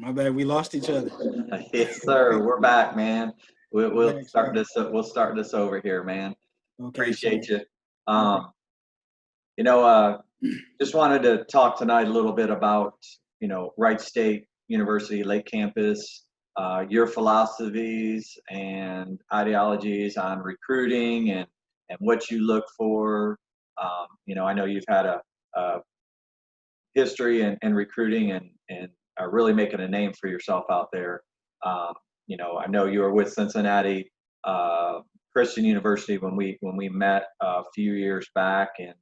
My bad. We lost each other. Yes, sir. We're back, man. We'll, I'm we'll back. start Sorry. this. We'll start this over here, man. Okay. Appreciate So you. no problem. Um, you know, just wanted to talk tonight a little bit about, Wright State University Lake Campus, your philosophies and ideologies on recruiting and what you look for. I know you've had a history and recruiting and are really making a name for yourself out there. Um, I know you were with Cincinnati Christian University when we met a few years back, and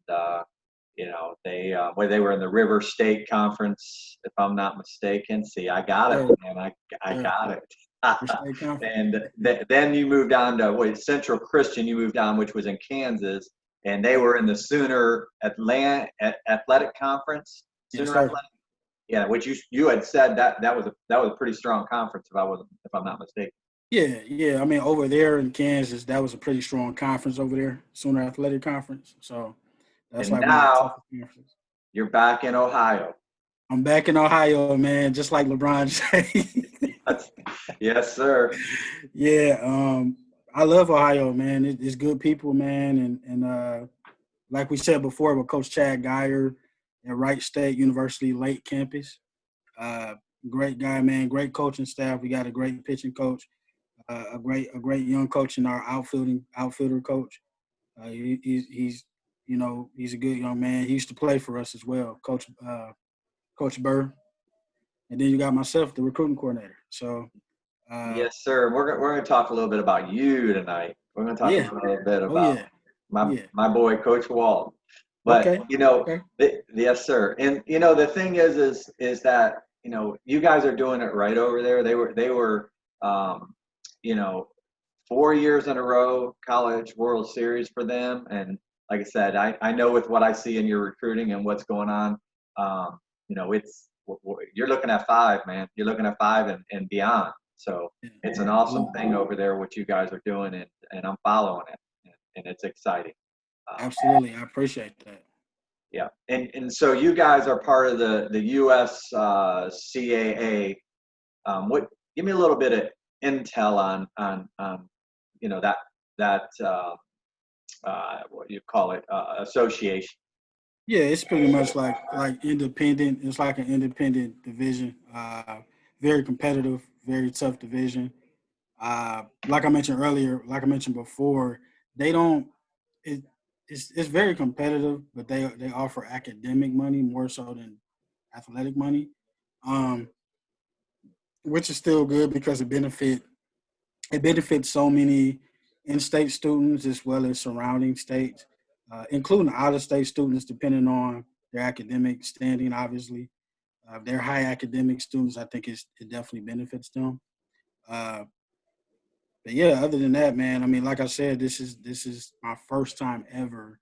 they were in the River State Conference, if I'm not mistaken. See, I got it, Sir, man. I sir. got it. Your state conference. And then you moved on to Central Christian. You moved on, which was in Kansas, and they were in the Sooner Athletic Conference. Yes, Sooner sir. Athletic, yeah. Which you had said that was a pretty strong conference, if I'm not mistaken. Yeah, yeah. I mean, over there in Kansas, that was a pretty strong conference over there, Sooner Athletic Conference. So that's And like one of the now toughest conferences. you're back in Ohio. I'm back in Ohio, man, just like LeBron James. Yes, sir. Yeah, I love Ohio, man. It's good people, man, and like we said before, with Coach Chad Geyer at Wright State University Lake Campus, uh, great guy, man. Great coaching staff. We got a great pitching coach, a great young coach in our outfielder coach. He's a good young man. He used to play for us as well, Coach Burr. And then you got myself, the recruiting coordinator. So Yes, sir. We're gonna talk a little bit about you tonight. We're gonna talk a yeah, little bit oh about yeah, oh my yeah. my boy, Coach Walt. But Okay, okay. yes, sir. And the thing is that you guys are doing it right over there. They were um, you know 4 years in a row College World Series for them. And like I said, I know with what I see in your recruiting and what's going on, it's you're looking at five, man. You're looking at five and beyond. So Yeah, it's an awesome absolutely, thing over there what you guys are doing, and I'm following it, and it's exciting. Um, absolutely. I appreciate that. yeah, and so you guys are part of the U.S. CAA. What Give me a little bit of intel on that what do you call it, association. Yeah, it's pretty much like independent. It's like an independent division. Very competitive, very tough division. Like I mentioned earlier, like I mentioned before, they don't. It, it's very competitive, but they offer academic money more so than athletic money, um, which is still good because it benefits so many in-state students as well as surrounding states, including out-of-state students, depending on their academic standing. Obviously, if they're high academic students, I think it definitely benefits them. Uh, but yeah, other than that, man, I mean, like I said, this is my first time ever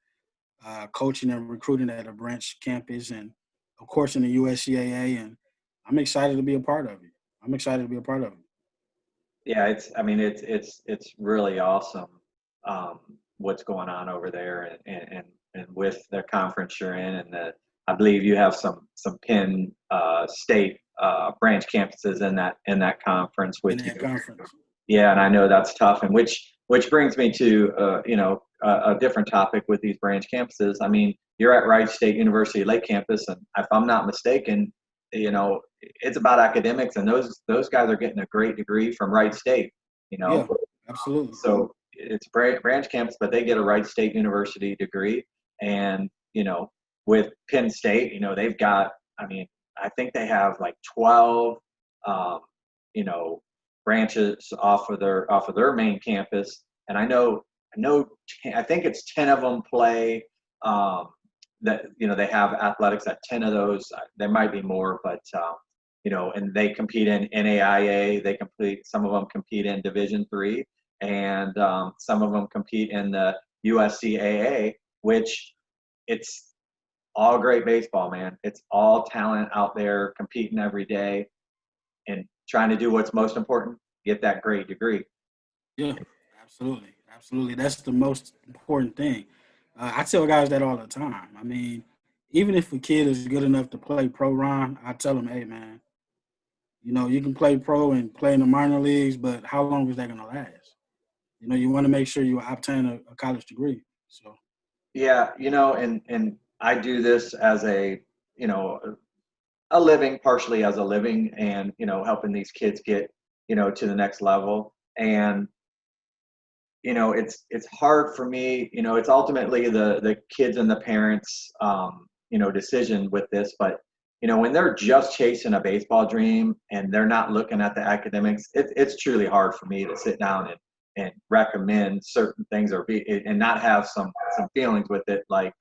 coaching and recruiting at a branch campus, and of course in the USCAA, and I'm excited to be a part of it. I'm excited to be a part of it. Yeah, it's really awesome, um, what's going on over there, and with the conference you're in, and I believe you have some Penn State branch campuses in that conference In with you. that conference. Yeah, and I know that's tough, and which brings me to a different topic with these branch campuses. I mean, you're at Wright State University Lake Campus, and if I'm not mistaken, it's about academics, and those guys are getting a great degree from Wright State. You know, Yeah, absolutely. so it's branch campus, but they get a Wright State University degree, and with Penn State, they've got. I mean, I think they have like 12. Um, you know, branches off of their main campus, and I know I think it's 10 of them play. Um, that they have athletics at 10 of those. There might be more, but and they compete in NAIA. They compete. Some of them compete in Division III, and some of them compete in the USCAA, which it's all great baseball, man. It's all talent out there competing every day and trying to do what's most important, get that great degree. Yeah, absolutely, absolutely. That's the most important thing. I tell guys that all the time. I mean, even if a kid is good enough to play pro Ron, I tell them, hey man, You can play pro and play in the minor leagues, but how long is that going to last? You want to make sure you obtain a college degree. So Yeah, and I do this as a living, partially as a living, and helping these kids get to the next level. And it's hard for me. It's ultimately the kids and the parents decision with this. But when they're just chasing a baseball dream and they're not looking at the academics, it's truly hard for me to sit down and recommend certain things, and not have some feelings with it. Like,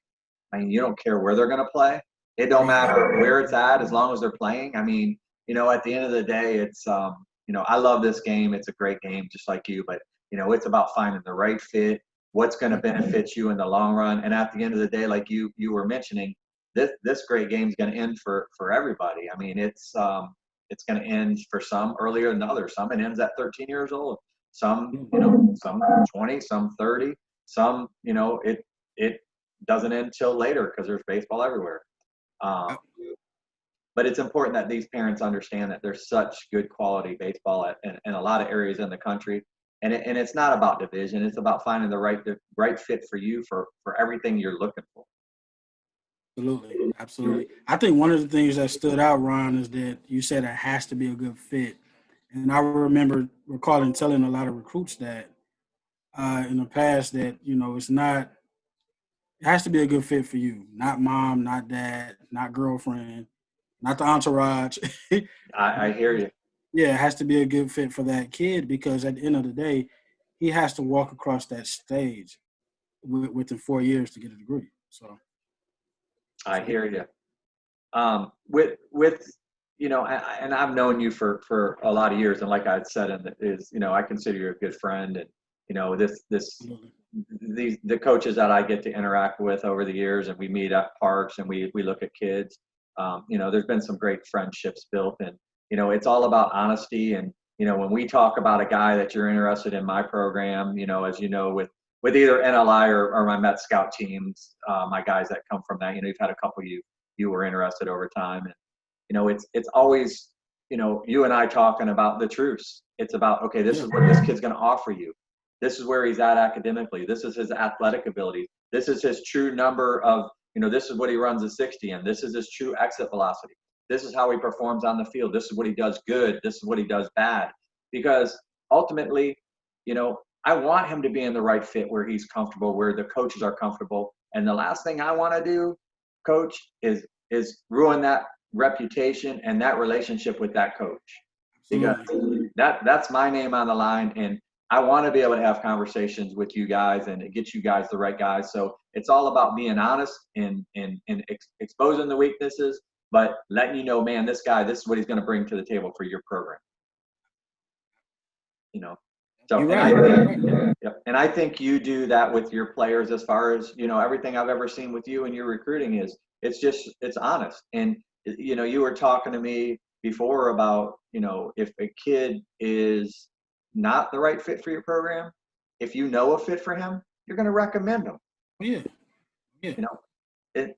I mean, you don't care where they're going to play. It don't right. matter where it's at as long as they're playing. I mean, at the end of the day, it's I love this game. It's a great game, just like you. But it's about finding the right fit, what's going to benefit you in the long run. And at the end of the day, like you were mentioning, this great game is going to end for everybody. I mean, it's going to end for some earlier than others. Some it ends at 13 years old. Some some 20, some 30. Some it doesn't end till later because there's baseball everywhere. Um, but it's important that these parents understand that there's such good quality baseball in a lot of areas in the country. And it's not about division. It's about finding the right fit for you for everything you're looking for. Absolutely. Absolutely. I think one of the things that stood out, Ron, is that you said it has to be a good fit. And I remember recalling telling a lot of recruits that in the past that, it's not, it has to be a good fit for you, not mom, not dad, not girlfriend, not the entourage. I hear you. Yeah, it has to be a good fit for that kid because at the end of the day, he has to walk across that stage within 4 years to get a degree. So, I yeah. hear you. With and I've known you for a lot of years, and like I had said, and is I consider you a good friend, and Absolutely. the coaches that I get to interact with over the years, and we meet at parks and we look at kids. There's been some great friendships built, and it's all about honesty. And when we talk about a guy that you're interested in my program, as with either NLI or my Met Scout teams, my guys that come from that, you've had a couple you were interested over time, and it's always you and I talking about the truths. It's about, okay, this is what this kid's going to offer you. This is where he's at academically. This is his athletic ability. This is his true number of, this is what he runs a 60 and this is his true exit velocity. This is how he performs on the field. This is what he does good. This is what he does bad. Because ultimately, I want him to be in the right fit where he's comfortable, where the coaches are comfortable. And the last thing I want to do, coach, is ruin that reputation and that relationship with that coach. Because Absolutely. that's my name on the line, and I want to be able to have conversations with you guys and get you guys the right guys. So it's all about being honest and exposing the weaknesses, but letting man, this guy, this is what he's going to bring to the table for your program. So, You're and right. and I think you do that with your players as far as, everything I've ever seen with you and your recruiting it's honest. And, you were talking to me before about, if a kid is not the right fit for your program, if you know a fit for him, you're going to recommend him. Yeah. Yeah.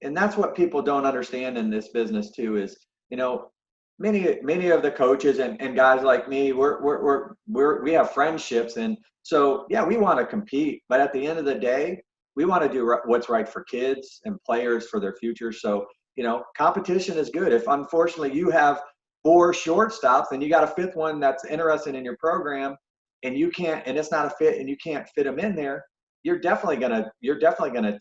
And that's what people don't understand in this business too is, many of the coaches and guys like me, we have friendships. And so, yeah, we want to compete, but at the end of the day, we want to do what's right for kids and players for their future. So, competition is good. If unfortunately you have 4 shortstops and you got a 5th one that's interested in your program and you can't, and it's not a fit and you can't fit them in there, you're definitely gonna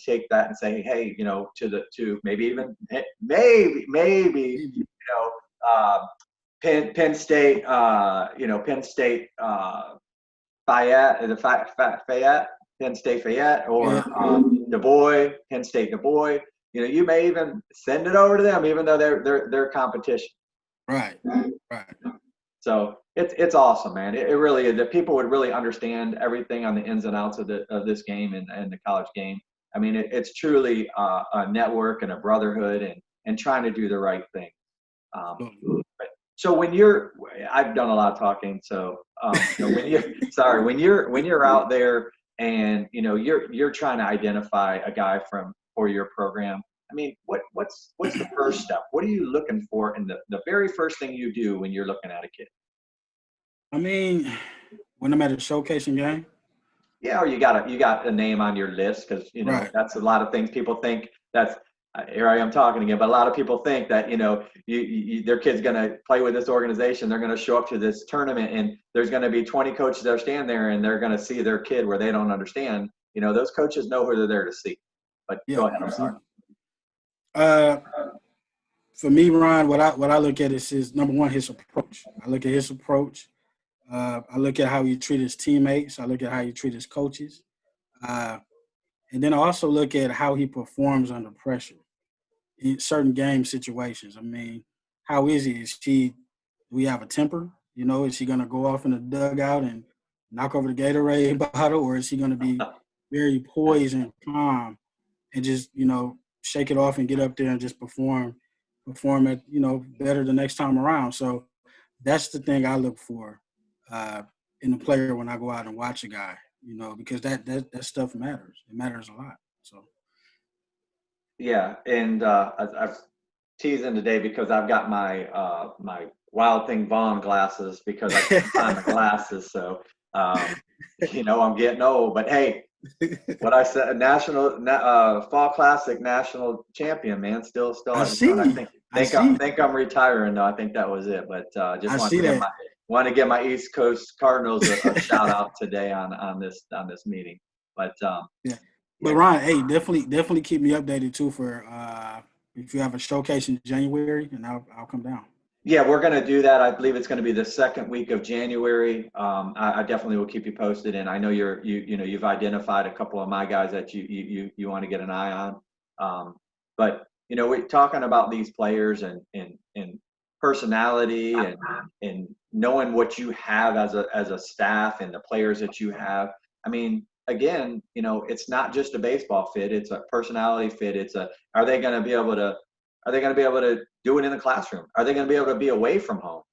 take that and say, hey, to maybe even maybe Penn State, Penn State Fayette, Fayette, Penn State Fayette, or Du Bois, Penn State Du Bois. You may even send it over to them, even though they're competition. Right. Right. So it's awesome, man. It really is. That people would really understand everything on the ins and outs of this game and the college game. I mean, it's truly a network and a brotherhood and trying to do the right thing. So I've done a lot of talking. So when you're out there and you're trying to identify a guy for your program, I mean, what's the first step? What are you looking for in the very first thing you do when you're looking at a kid? I mean, when I'm at a showcasing game, Yeah, or you got a name on your list because right? that's a lot of things people think that's here I am talking again, but a lot of people think that their kid's going to play with this organization, they're going to show up to this tournament, and there's going to be 20 coaches that are standing there, and they're going to see their kid where they don't understand. Those coaches know who they're there to see. But Yeah, go ahead, I'm sorry. absolutely. Uh, for me, Ron, what I look at is number one, his approach. I look at his approach. I look at how he treat his teammates. I look at how he treat his coaches. Uh, and then I also look at how he performs under pressure in certain game situations. I mean, how is he? Do we have a temper? Is he going to go off in the dugout and knock over the Gatorade bottle, or is he going to be very poised and calm and just, shake it off and get up there and just perform at, better the next time around? So that's the thing I look for uh, in a player when I go out and watch a guy, because that stuff matters. It matters a lot. So Yeah, and I've teasing today because I've got my Wild Thing Vaughn glasses because I couldn't find the glasses. So I'm getting old. But hey, what I said, fall classic national champion, man, still I at the front. I see. think I think I see. think I'm retiring though. I think that was it. But just I see that. want to give my East Coast Cardinals a shout out today on this meeting. But Yeah. But yeah, Ron, hey, definitely keep me updated too for if you have a showcase in January, and I'll come down. yeah, we're going to do that. I believe it's going to be the second week of January. I definitely will keep you posted, and I know you've identified a couple of my guys that you want to get an eye on. But we're talking about these players and personality and knowing what you have as a staff and the players that you have. I mean, again, it's not just a baseball fit; it's a personality fit. Are they going to be able to do it in the classroom? Are they going to be able to be away from home?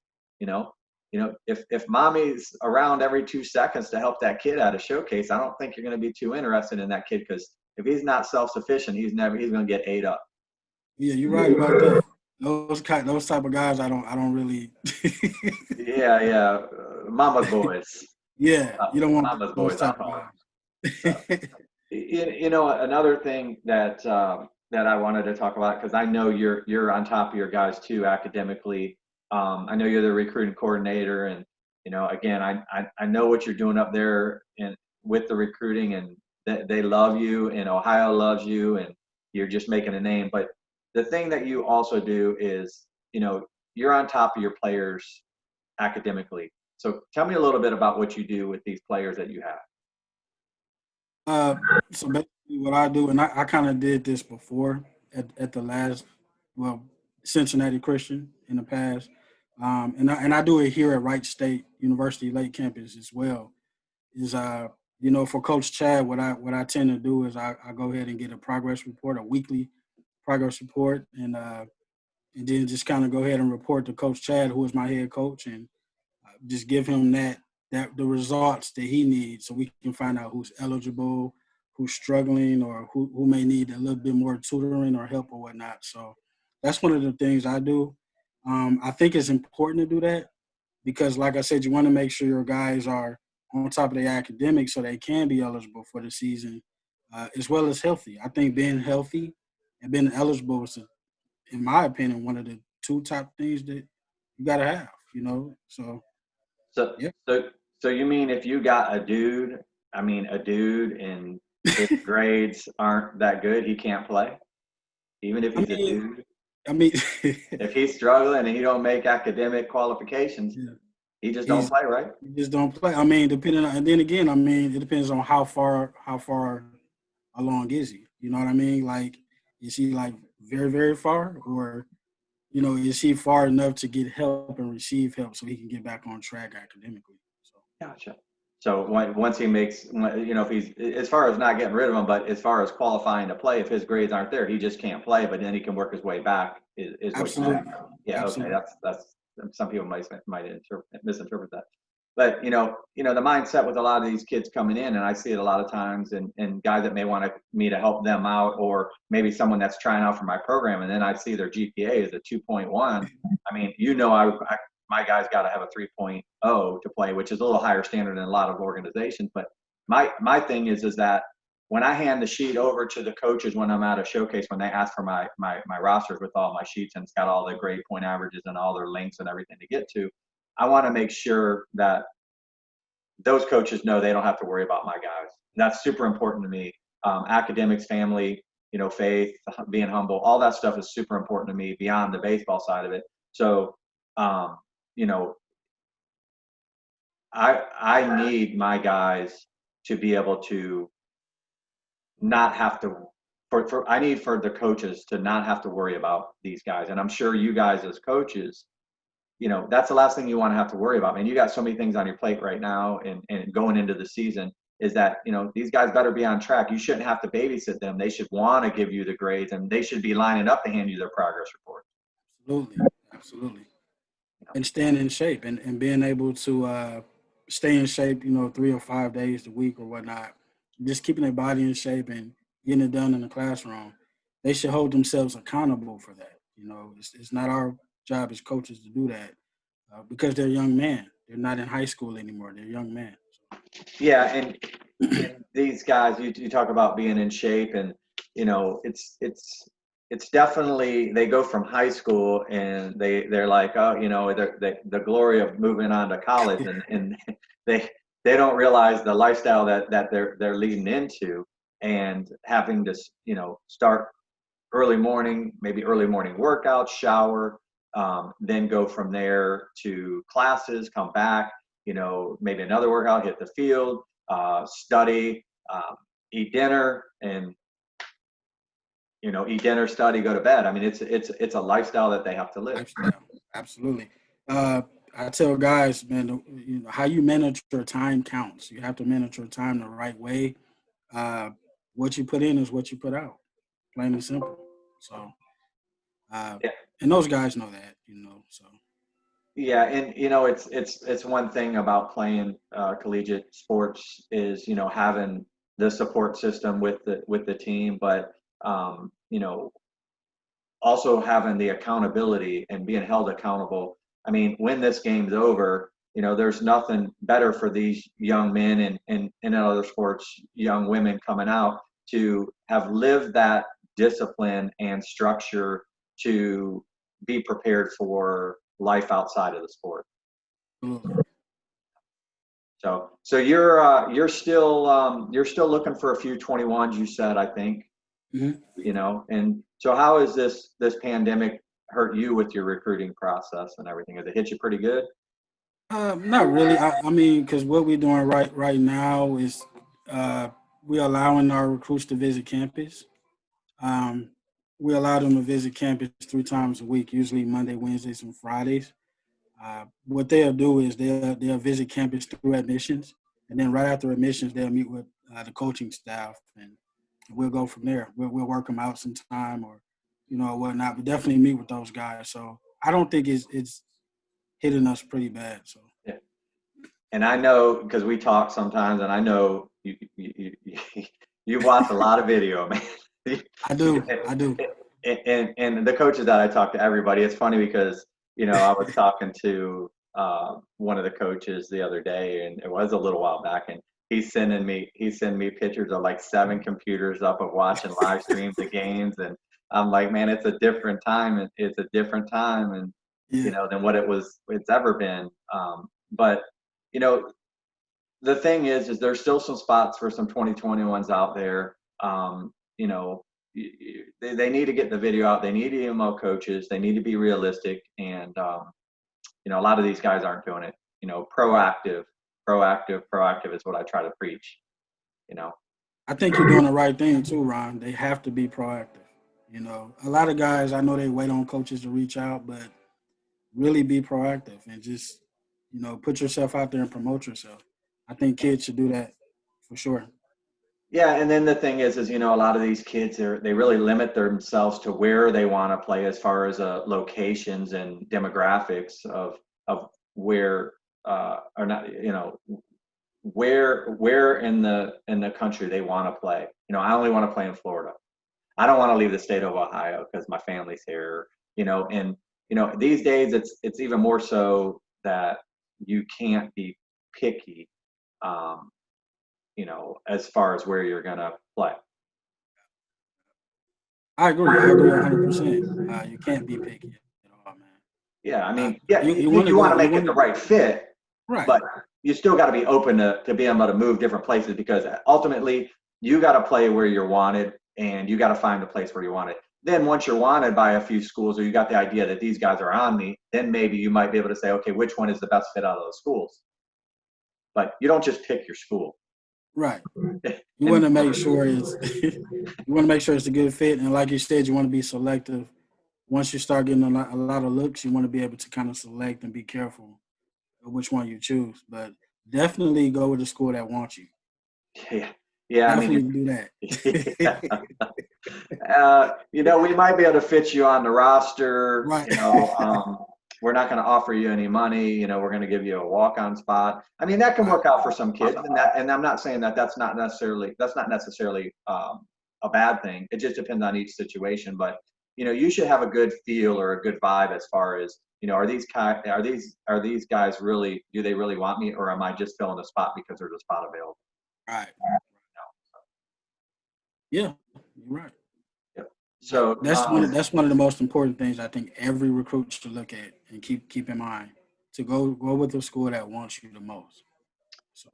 You know, if mommy's around every 2 seconds to help that kid out of showcase, I don't think you're going to be too interested in that kid because if he's not self-sufficient, he's going to get ate up. Yeah, you're right about that. Those type of guys, I don't really. Yeah, yeah, mama's boys, Yeah, you don't want mama's those boys. I type of call them. So, guys. another thing that I wanted to talk about because I know you're on top of your guys too academically. I know you're the recruiting coordinator, and again, I know what you're doing up there and with the recruiting, and they love you, and Ohio loves you, and you're just making a name. But the thing that you also do is, you're on top of your players academically. So tell me a little bit about what you do with these players that you have. Uh, so basically, what I do, and I kind of did this before at the last, well, Cincinnati Christian in the past, and I do it here at Wright State University Lake Campus as well. Is for Coach Chad, what I tend to do is I go ahead and get a progress report, a weekly progress report, and then just kind of go ahead and report to Coach Chad, who is my head coach, and just give him that the results that he needs, so we can find out who's eligible, who's struggling, or who may need a little bit more tutoring or help or whatnot. So that's one of the things I do. I think it's important to do that because, like I said, you want to make sure your guys are on top of their academics so they can be eligible for the season, as well as healthy. I think being healthy and being eligible is, in my opinion, one of the two top things that you got to have. So So, yeah. so, so you mean if you got a dude and his grades aren't that good, he can't play? Even if I he's a mean, dude? I mean, If he's struggling and he don't make academic qualifications, yeah, he just don't he's play, right? he just don't play. I mean, depending on, and then again, I mean, it depends on how far along is he. You know what I mean? Like, is he like very very far, or is he far enough to get help and receive help so he can get back on track academically? So Gotcha. So once he makes, if he's, as far as not getting rid of him, but as far as qualifying to play, if his grades aren't there, he just can't play, but then he can work his way back is what you're saying. absolutely, Yeah. Okay. absolutely. That's some people misinterpret that. But the mindset with a lot of these kids coming in, and I see it a lot of times, and guys that may want me to help them out, or maybe someone that's trying out for my program, and then I see their GPA is a 2.1. I mean, my guy's got to have a 3.0 to play, which is a little higher standard in a lot of organizations. But my thing is that when I hand the sheet over to the coaches when I'm at a showcase, when they ask for my rosters with all my sheets and it's got all the grade point averages and all their links and everything to get to, I want to make sure that those coaches know they don't have to worry about my guys. That's super important to me. Academics, family, faith, being humble, all that stuff is super important to me beyond the baseball side of it. So, you know, I need my guys to be able to not have to. I need for the coaches to not have to worry about these guys, and I'm sure you guys as coaches, that's the last thing you want to have to worry about, man. You got so many things on your plate right now, and going into the season is that, these guys better be on track. You shouldn't have to babysit them. They should want to give you the grades, and they should be lining up to hand you their progress report. Absolutely, absolutely. And staying in shape and being able to stay in shape, 3 or 5 days a week or whatnot. Just keeping their body in shape and getting it done in the classroom. They should hold themselves accountable for that. It's not our job as coaches to do that because they're young men. They're not in high school anymore. They're young men. Yeah, and these guys, you talk about being in shape, and it's definitely, they go from high school and they're like, oh, the glory of moving on to college, and they they don't realize the lifestyle that they're leading into, and having to start early morning, maybe early morning workout, shower, then go from there to classes, come back, maybe another workout, hit the field, study, eat dinner, and eat dinner, study, go to bed. I mean, it's a lifestyle that they have to live. Lifestyle, absolutely. I tell guys, man, how you manage your time counts. You have to manage your time the right way. Uh, what you put in is what you put out, plain and simple. So, uh, Yeah. and those guys know that, So, Yeah, and it's one thing about playing collegiate sports is having the support system with the team, but also having the accountability and being held accountable. I mean, when this game's over, there's nothing better for these young men, and in other sports, young women coming out to have lived that discipline and structure to be prepared for life outside of the sport. absolutely. So you're still looking for a few 21s, you said, I think. Hmm. And so how has this pandemic hurt you with your recruiting process and everything? Has it hit you pretty good? Not really. I mean, because what we're doing right now is uh, we're allowing our recruits to visit campus. Um, we allow them to visit campus 3 times a week, usually Monday, Wednesdays, and Fridays. What they'll do is they'll visit campus through admissions, and then right after admissions, they'll meet with the coaching staff, and we'll go from there. We'll work them out some time or whatnot. We definitely meet with those guys. So I don't think it's hitting us pretty bad. So Yeah. And I know, because we talk sometimes, and I know you watch a lot of video, man. I do, I do. And the coaches that I talk to, everybody, it's funny because I was talking to one of the coaches the other day, and it was a little while back, and he's sending me pictures of like 7 computers up of watching live streams of games, and I'm like, man, it's a different time, and it's a different time, and Yeah, than what it's ever been. But you know, the thing is there's still some spots for some 2021s out there. They need to get the video out. They need EMO coaches. They need to be realistic. And, a lot of these guys aren't doing it. Proactive is what I try to preach, you know. I think you're doing the right thing too, Ron. They have to be proactive. A lot of guys I know they wait on coaches to reach out, but really be proactive and just put yourself out there and promote yourself. I think kids should do that for sure. Yeah, and then the thing is a lot of these kids they really limit themselves to where they want to play as far as locations and demographics of where or not, where in the country they want to play. I only want to play in Florida. I don't want to leave the state of Ohio because my family's here. And these days it's even more so that you can't be picky, um, as far as where you're gonna play. I agree. I agree 100%. You can't be picky at all, man. Yeah, I Uh, mean, yeah, you want to you go. want to You make it want the to right fit, right. but you still got to be open to be able to move different places, because ultimately you got to play where you're wanted, and you got to find the place where you want it. Then once you're wanted by a few schools, or you got the idea that these guys are on me, then maybe you might be able to say, okay, which one is the best fit out of those schools? But you don't just pick your school. Right. You want And to make sure it's you want to make sure it's a good fit, and like you said, you want to be selective. Once you start getting a lot of looks, you want to be able to kind of select and be careful of which one you choose. But definitely go with the school that wants you. yeah, yeah, I mean, Definitely do yeah. that. We might be able to fit you on the roster. Right. We're not going to offer you any money. We're going to give you a walk-on spot. I mean, that can Right. work out for some kids, and I'm not saying that that's not necessarily a bad thing. It just depends on each situation. But you should have a good feel or a good vibe as far as are these guys really, do they really want me, or am I just filling a spot because there's a spot available? Right. Yeah. You're right. Yep. That, So, that's one of the most important things I think every recruit should look at and keep in mind to go with the school that wants you the most. So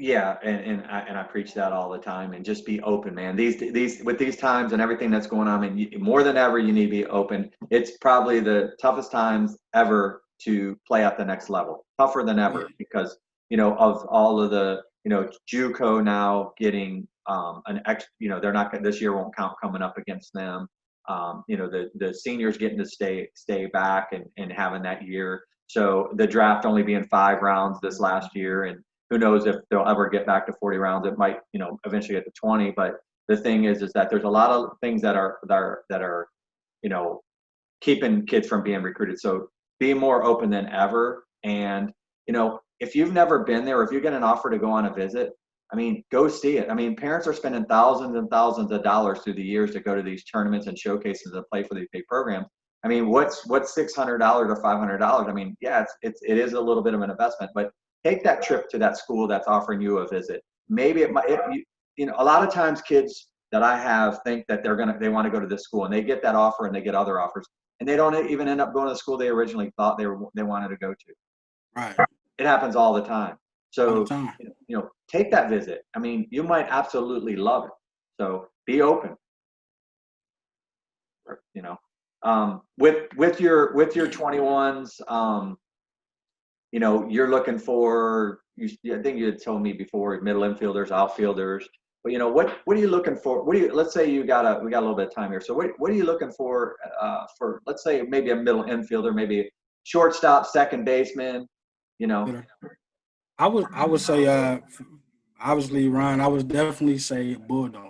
yeah, and I preach that all the time, and just be open, man. These with these times and everything that's going on, and more than ever, you need to be open. It's probably the toughest times ever to play at the next level, tougher than oh yeah, ever, because of all of the JUCO now getting an ex. They're not this year won't count coming up against them. The seniors getting to stay back and having that year. So the draft only being 5 rounds this last year, and who knows if they'll ever get back to 40 rounds. It might, eventually get to 20. But the thing is that there's a lot of things that are you know, keeping kids from being recruited. So be more open than ever. And if you've never been there, or if you get an offer to go on a visit, I mean, go see it. I mean, parents are spending thousands and thousands of dollars through the years to go to these tournaments and showcases and play for these big programs. I mean, what's $600 or $500? I mean, yeah, it is a little bit of an investment, but take that trip to that school that's offering you a visit. Maybe it might. A lot of times kids that I have think that they want to go to this school, and they get that offer and they get other offers, and they don't even end up going to the school they originally thought they wanted to go to. right. It happens all the time. All the So, time. take that visit. I mean, you might absolutely love it. So be open. With your 21s, you're looking for. I think you had told me before, middle infielders, outfielders. But what are you looking for? Let's say we got a little bit of time here. So what are you looking for, let's say, maybe a middle infielder, maybe shortstop, second baseman, you know. But I would say obviously Ron. I would definitely say bulldog.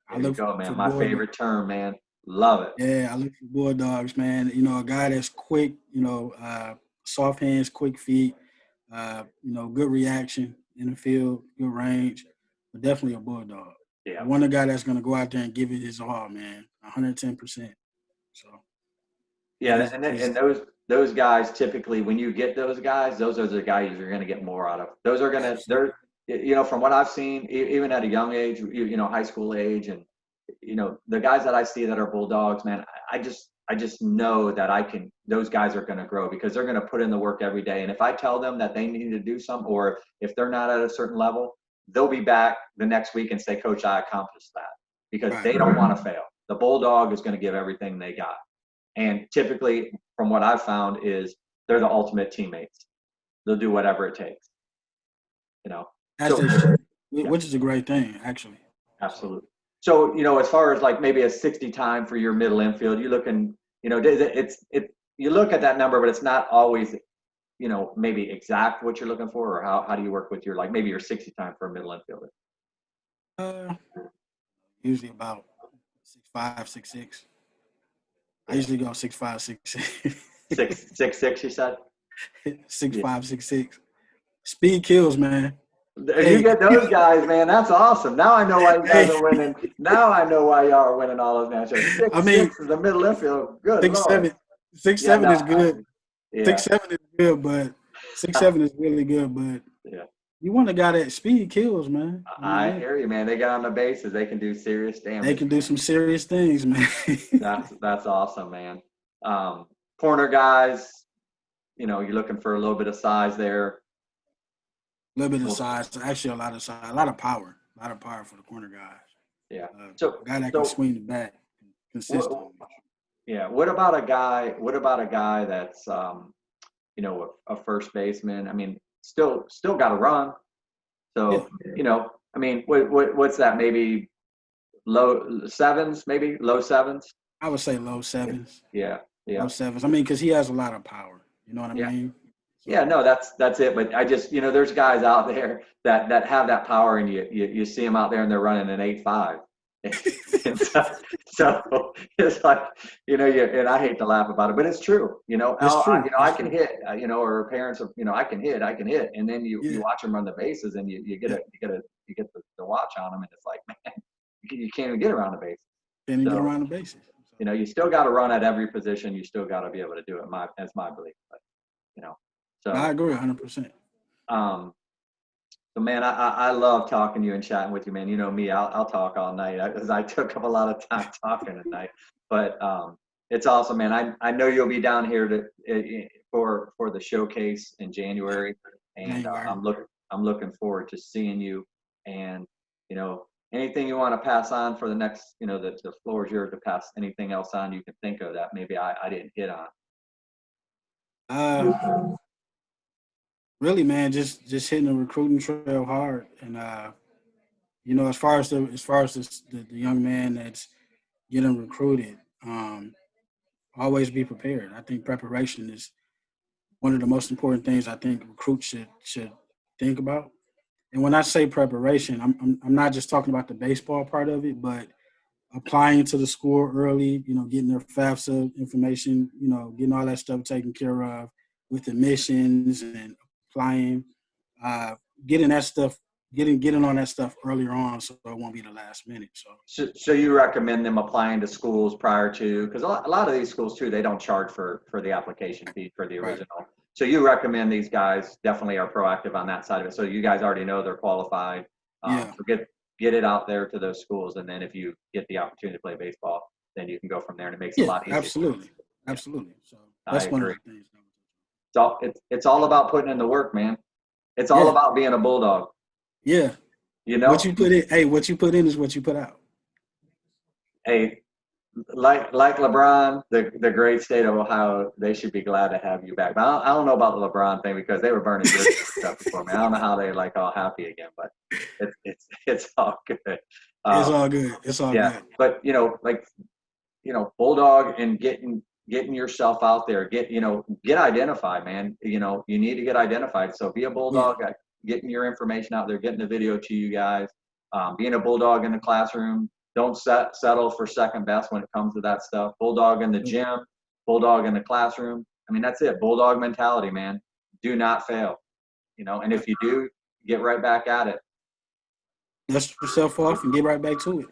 I There you look go, for man. My bulldog. favorite term, man. Love it. Yeah, I look for bulldogs, man. A guy that's quick. Soft hands, quick feet. Good reaction in the field, good range. But definitely a bulldog. I Yeah. want a guy that's gonna go out there and give it his all, man. 110%. So give Yeah, his and his those guys, typically when you get those guys, those are the guys you're going to get more out of. Those are going to absolutely they're from what I've seen, even at a young age, high school age, and the guys that I see that are bulldogs, man, I just know that those guys are going to grow, because they're going to put in the work every day. And if I tell them that they need to do something, or if they're not at a certain level, they'll be back the next week and say, Coach, I accomplished that, because right. they don't want to fail. The bulldog is going to give everything they got. And typically, from what I've found, is they're the ultimate teammates. They'll do whatever it takes. You know. As So they should, yeah, which is a great thing, actually. So absolutely. So as far as like maybe a 60 time for your middle infield, you're looking. You look at that number, but it's not always maybe exact what you're looking for, or how do you work with your, like, maybe your 60 time for a middle infielder? uh, usually about 6'5", 6'6". I Yeah, usually go 6'5", 6'6". 6'6", you said. six Yeah. five, 6'6". Speed kills, man. If you Hey, get those guys, man, that's awesome. Now I know why you guys hey. are winning. Now I know why y'all are winning all those matchups. I Six mean, six is the middle infield. Good six lord. seven, six Yeah, seven no, is good. yeah, 6'7" is good, but 6'7" is really good. But yeah. you want a guy that speed kills, man. I I mean, hear you, man. They get on the bases, they can do serious they damage. can do some serious things, man. That's awesome, man. Um, Corner guys, you're looking for a little bit of size there. A little bit of size, actually a lot of size, a lot of power for the corner guys. Yeah. A So guy that can so swing the bat what, consistently. yeah. What about a guy? What about a guy that's a first baseman? I mean, still got to run. Yeah, So I mean, what's that? Maybe low sevens, maybe low sevens. I would say low sevens, Yeah, low yeah, sevens. I mean, because he has a lot of power. You know what I yeah, mean? yeah. So No, that's it. But I just there's guys out there that have that power, and you see them out there, and they're running an 8.5. And so it's like and I hate to laugh about it, but it's true. it's true. I It's can true. hit. Or parents are, I can hit, and then you Yeah, watch them run the bases, and you get yeah. the watch on them, and it's like, man, you can't even get around the bases. Can he get So around the bases? So, you still got to run at every position. You still got to be able to do it. That's my belief. But you know, I so agree 100%. um, so man, I love talking to you and chatting with you, man. You know me, I'll talk all night because I took up a lot of time talking tonight. But it's awesome, man. I know you'll be down here for the showcase in Yeah, January, and January. I'm looking forward to seeing you. And anything you want to pass on for the next, the floor is yours to pass anything else on you can think of that maybe I didn't hit on. Uh, Really, man, just hitting the recruiting trail hard, and as far as the young man that's getting recruited, always be prepared. I think preparation is one of the most important things I think recruits should think about. And when I say preparation, I'm not just talking about the baseball part of it, but applying to the school early, getting their FAFSA information, getting all that stuff taken care of with admissions and applying, uh, getting that stuff, getting on that stuff earlier on, so it won't be the last minute. So So you recommend them applying to schools prior to, because a lot of these schools too, they don't charge for the application fee for the right, original. So you recommend these guys definitely are proactive on that side of it. So you guys already know they're qualified. yeah, So get it out there to those schools, and then if you get the opportunity to play baseball, then you can go from there, and it makes it a yeah, lot easier. absolutely, Yeah, absolutely. So I that's one of agree. the things. It's all about putting in the work, man. It's all Yeah, about being a bulldog. yeah. You What know, you put in, hey, what you put in is what you put out. hey, like LeBron, the great state of Ohio, they should be glad to have you back. But I don't know about the LeBron thing because they were burning jerseys and stuff before me. I don't know how they're like all happy again, but it's all good. It's Um, all good. It's all yeah, good. but bulldog and getting yourself out there, get identified, man. You need to get identified. So be a Yeah, bulldog, getting your information out there, getting the video to you guys, being a bulldog in the classroom. Don't settle for second best when it comes to that stuff. Bulldog in the gym, bulldog in the classroom. I mean, that's it. Bulldog mentality, man. Do not fail. And if you do, get right back at it. dust yourself off and get right back to it.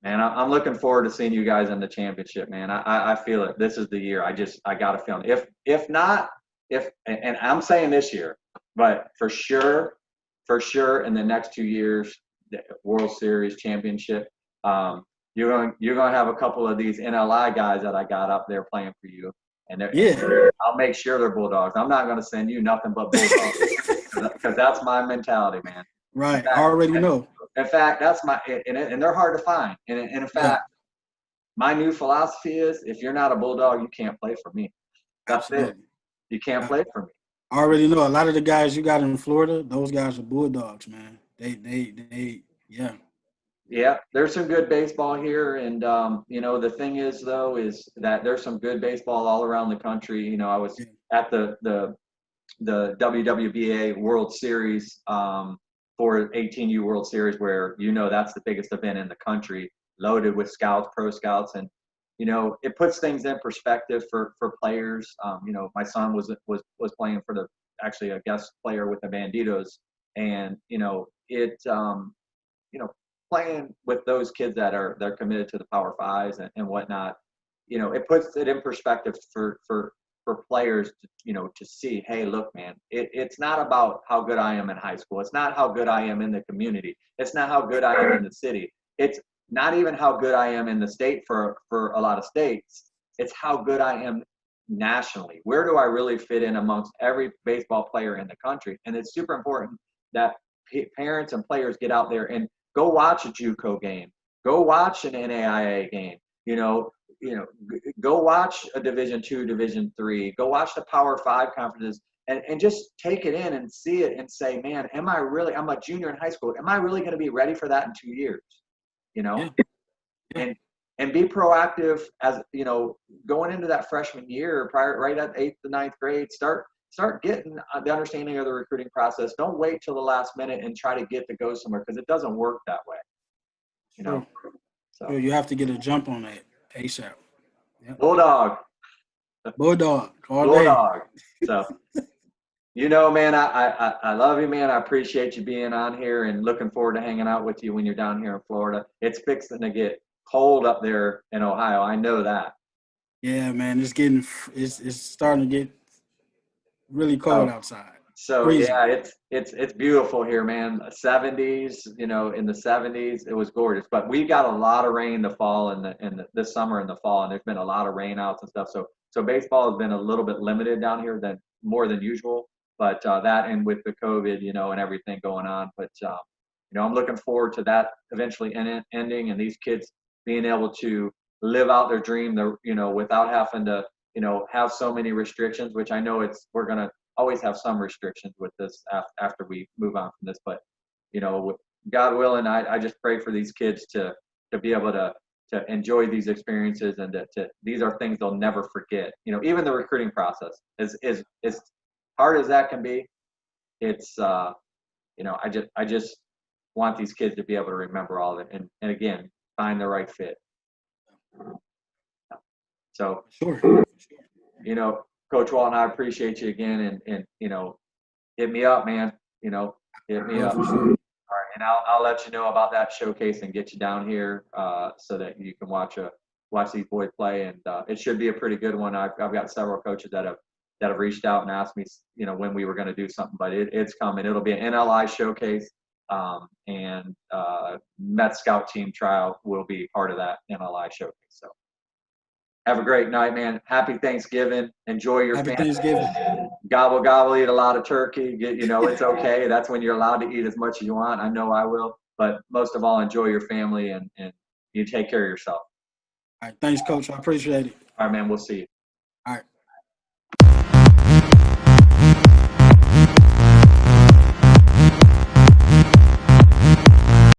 Man, I'm looking forward to seeing you guys in the championship, man. I feel it. This is the year. I got a feeling. If not, and I'm saying this year, but for sure in the next 2 years, the World Series championship, you're going to have a couple of these NLI guys that I got up there playing for you, and Yeah, I'll make sure they're Bulldogs. I'm not going to send you nothing but Bulldogs because that's my mentality, man. In right. I fact, already know. in fact, that's and they're hard to find. And in Yeah, fact, my new philosophy is if you're not a bulldog, you can't play for me. That's it. absolutely. You can't I play for me. already know a lot of the guys you got in Florida. Those guys are bulldogs, man. Yeah, Yeah, there's some good baseball here, and the thing is though is that there's some good baseball all around the country. I was yeah, at the WWBA World Series for 18U World Series, where that's the biggest event in the country, loaded with scouts, pro scouts, and you know, it puts things in perspective for players. You know, my son was playing for actually a guest player with the Banditos, and you know, you know, playing with those kids they're committed to the Power Fives and whatnot, you know, it puts it in perspective for players to, you know, to see, hey, look, man, it's not about how good I am in high school. It's not how good I am in the community. It's not how good I am in the city. It's not even how good I am in the state for a lot of states. It's how good I am nationally. Where do I really fit in amongst every baseball player in the country? And it's super important that parents and players get out there and go watch a JUCO game, go watch an NAIA game, you know, go watch a Division II, Division III, go watch the Power Five conferences, and just take it in and see it and say, man, I'm a junior in high school. Am I really going to be ready for that in 2 years? You know, Yeah. Yeah. and be proactive as, you know, going into that freshman year, right at 8th to 9th grade, start getting the understanding of the recruiting process. Don't wait till the last minute and try to get to go somewhere, because it doesn't work that way. You know, so you have to get a jump on that ASAP. Yep. Bulldog. Bulldog all Bulldog. day. So, you know, man, I love you, man. I appreciate you being on here and looking forward to hanging out with you when you're down here in Florida. It's fixing to get cold up there in Ohio. I know that. Yeah, man, it's starting to get really cold So, outside. so Freezing. yeah, it's beautiful here, man. 70s, you know, in the 70s, it was gorgeous. But we got a lot of rain the fall and this summer and the fall, and there's been a lot of rain outs and stuff. So baseball has been a little bit limited down here more than usual. But that, and with the COVID, you know, and everything going on. But you know, I'm looking forward to that eventually ending, and these kids being able to live out their dream, you know, without having to, you know, have so many restrictions. Which I know we're gonna always have some restrictions with this after we move on from this. But you know, with God willing, I just pray for these kids to be able to enjoy these experiences, and these are things they'll never forget. You know, even the recruiting process is hard as that can be. It's you know, I just want these kids to be able to remember all of it, and again, find the right fit. So, Sure. you know, Coach Walton, I appreciate you again, and you know, hit me up, man. You know, hit me up. For sure. All right, and I'll let you know about that showcase and get you down here so that you can watch these boys play, and it should be a pretty good one. I've got several coaches that have reached out and asked me, you know, when we were going to do something, but it's coming. It'll be an NLI showcase, and Met Scout team trial will be part of that NLI showcase. So have a great night, man. Happy Thanksgiving. Enjoy your Happy family. Thanksgiving. Gobble, gobble, eat a lot of turkey. You know, it's okay. That's when you're allowed to eat as much as you want. I know I will. But most of all, enjoy your family, and you take care of yourself. All right. Thanks, Coach. I appreciate it. All right, man. We'll see you.